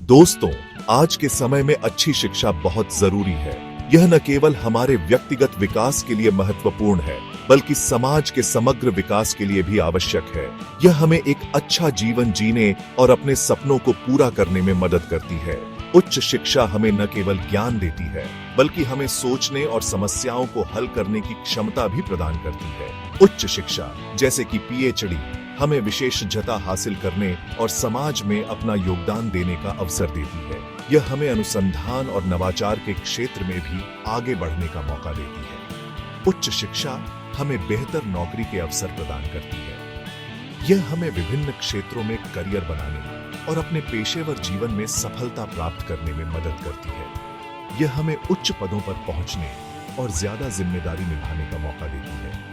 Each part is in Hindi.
दोस्तों, आज के समय में अच्छी शिक्षा बहुत जरूरी है। यह न केवल हमारे व्यक्तिगत विकास के लिए महत्वपूर्ण है, बल्कि समाज के समग्र विकास के लिए भी आवश्यक है। यह हमें एक अच्छा जीवन जीने और अपने सपनों को पूरा करने में मदद करती है। उच्च शिक्षा हमें न केवल ज्ञान देती है, बल्कि हमें सोचने और समस्याओं को हल करने की क्षमता भी प्रदान करती है। उच्च शिक्षा जैसे कि पीएचडी हमें विशेषज्ञता हासिल करने और समाज में अपना योगदान देने का अवसर देती है। यह हमें अनुसंधान और नवाचार के क्षेत्र में भी आगे बढ़ने का मौका देती है। उच्च शिक्षा हमें बेहतर नौकरी के अवसर प्रदान करती है। यह हमें विभिन्न क्षेत्रों में करियर बनाने और अपने पेशेवर जीवन में सफलता प्राप्त करने में मदद करती है। यह हमें उच्च पदों पर पहुंचने और ज्यादा जिम्मेदारी निभाने का मौका देती है।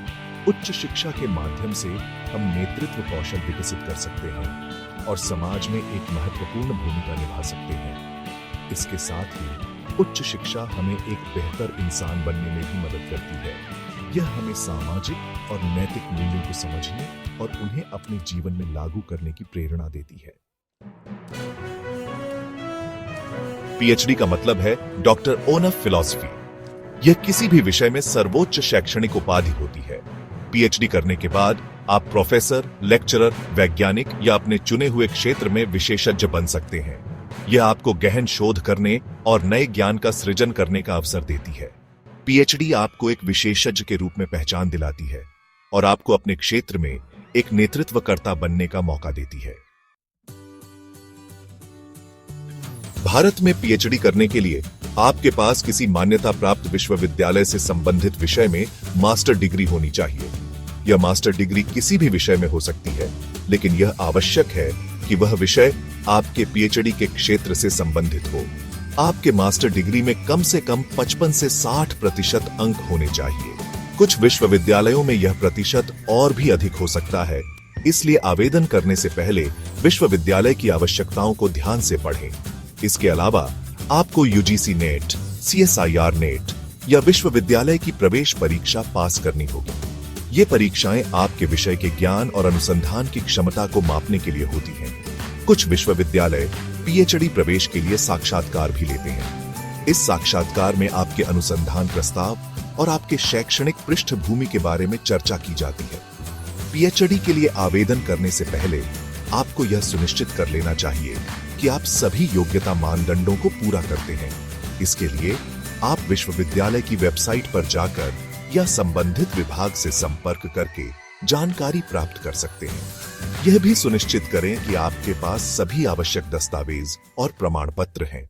उच्च शिक्षा के माध्यम से हम नेतृत्व कौशल विकसित कर सकते हैं और समाज में एक महत्वपूर्ण भूमिका निभा सकते हैं। इसके साथ ही उच्च शिक्षा हमें एक बेहतर इंसान बनने में भी मदद करती है। यह हमें सामाजिक और नैतिक मूल्यों को समझने और उन्हें अपने जीवन में लागू करने की प्रेरणा देती है। पीएचडी का मतलब है डॉक्टर ऑफ फिलॉसफी। यह किसी भी विषय में सर्वोच्च शैक्षणिक उपाधि होती है। पीएचडी करने के बाद आप प्रोफेसर, लेक्चरर, वैज्ञानिक या अपने चुने हुए क्षेत्र में विशेषज्ञ बन सकते हैं। यह आपको गहन शोध करने और नए ज्ञान का सृजन करने का अवसर देती है। पीएचडी आपको एक विशेषज्ञ के रूप में पहचान दिलाती है और आपको अपने क्षेत्र में एक नेतृत्वकर्ता बनने का मौका देती है। भारत में पीएचडी करने के लिए आपके पास किसी मान्यता प्राप्त विश्वविद्यालय से संबंधित विषय में मास्टर डिग्री होनी चाहिए। यह मास्टर डिग्री किसी भी विषय में हो सकती है, लेकिन यह आवश्यक है कि वह विषय आपके पीएचडी के क्षेत्र से संबंधित हो। आपके मास्टर डिग्री में कम से कम 55 से 60% अंक होने चाहिए। कुछ विश्वविद्यालयों में यह प्रतिशत और भी अधिक हो सकता है, इसलिए आवेदन करने से पहले विश्वविद्यालय की आवश्यकताओं को ध्यान से पढ़ें। इसके अलावा आपको यूजीसी नेट, सीएसआईआर नेट या विश्वविद्यालय की प्रवेश परीक्षा पास करनी होगी। ये परीक्षाएं आपके विषय के ज्ञान और अनुसंधान की क्षमता को मापने के लिए होती हैं। कुछ विश्वविद्यालय पीएचडी प्रवेश के लिए साक्षात्कार भी लेते हैं। इस साक्षात्कार में आपके अनुसंधान प्रस्ताव और आपके शैक्षणिक पृष्ठभूमि के बारे में चर्चा की जाती है। पीएचडी के लिए आवेदन करने से पहले आपको यह सुनिश्चित कर लेना चाहिए कि आप सभी योग्यता मानदंडों को पूरा करते हैं। इसके लिए आप विश्वविद्यालय की वेबसाइट पर जाकर या संबंधित विभाग से संपर्क करके जानकारी प्राप्त कर सकते हैं। यह भी सुनिश्चित करें कि आपके पास सभी आवश्यक दस्तावेज और प्रमाण पत्र हैं।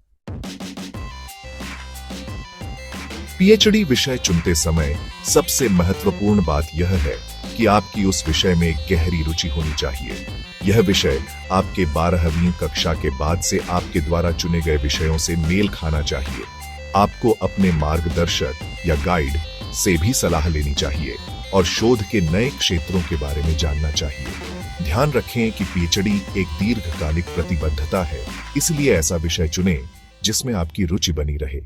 पीएचडी विषय चुनते समय सबसे महत्वपूर्ण बात यह है कि आपकी उस विषय में गहरी रुचि होनी चाहिए। यह विषय आपके 12वीं कक्षा के बाद से आपके द्वारा चुने गए विषयों से मेल खाना चाहिए। आपको अपने मार्गदर्शक या गाइड से भी सलाह लेनी चाहिए और शोध के नए क्षेत्रों के बारे में जानना चाहिए। ध्यान रखें कि पीएचडी एक दीर्घकालिक प्रतिबद्धता है, इसलिए ऐसा विषय चुनें जिसमें आपकी रुचि बनी रहे।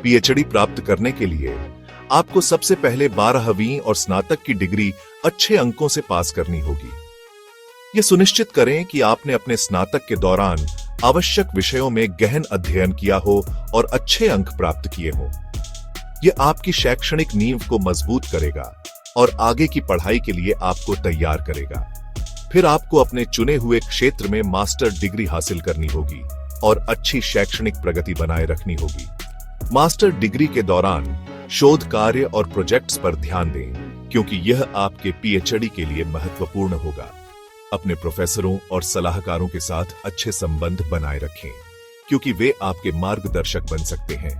पीएचडी प्राप्त करने के लिए आपको सबसे पहले 12वीं और स्नातक की डिग्री अच्छे अंकों से पास करनी होगी। यह सुनिश्चित करें कि आपने अपने स्नातक के दौरान आवश्यक विषयों में गहन अध्ययन किया हो और अच्छे अंक प्राप्त किए हो। यह आपकी शैक्षणिक नींव को मजबूत करेगा और आगे की पढ़ाई के लिए आपको तैयार करेगा। फिर आपको अपने चुने हुए क्षेत्र में मास्टर डिग्री हासिल करनी होगी और अच्छी शैक्षणिक प्रगति बनाए रखनी होगी। मास्टर डिग्री के दौरान शोध कार्य और प्रोजेक्ट्स पर ध्यान दें, क्योंकि यह आपके पीएचडी के लिए महत्वपूर्ण होगा। अपने प्रोफेसरों और सलाहकारों के साथ अच्छे संबंध बनाए रखें, क्योंकि वे आपके मार्गदर्शक बन सकते हैं।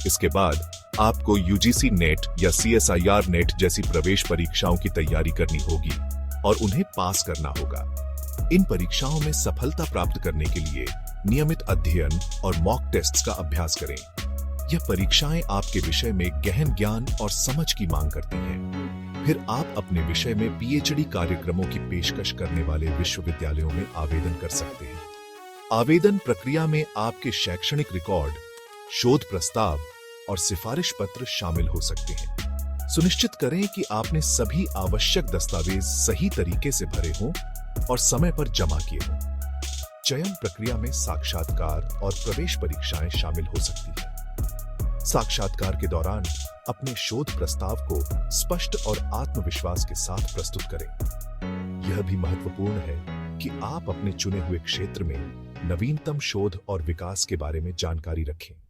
इसके बाद आपको यूजीसी नेट या सीएसआईआर नेट जैसी प्रवेश परीक्षाओं की तैयारी करनी होगी और उन्हें पास करना होगा। इन परीक्षाओं में सफलता प्राप्त करने के लिए नियमित अध्ययन और मॉक टेस्ट्स का अभ्यास करें। यह परीक्षाएं आपके विषय में गहन ज्ञान और समझ की मांग करती हैं। फिर आप अपने विषय में पीएचडी कार्यक्रमों की पेशकश करने वाले विश्वविद्यालयों में आवेदन कर सकते हैं। आवेदन प्रक्रिया में आपके शैक्षणिक रिकॉर्ड, शोध प्रस्ताव और सिफारिश पत्र शामिल हो सकते हैं। सुनिश्चित करें कि आपने सभी आवश्यक दस्तावेज सही तरीके से भरे हों और समय पर जमा किए हों। चयन प्रक्रिया में साक्षात्कार और प्रवेश परीक्षाएं शामिल हो सकती हैं। साक्षात्कार के दौरान अपने शोध प्रस्ताव को स्पष्ट और आत्मविश्वास के साथ प्रस्तुत करें। यह भी महत्वपूर्ण है कि आप अपने चुने हुए क्षेत्र में नवीनतम शोध और विकास के बारे में जानकारी रखें।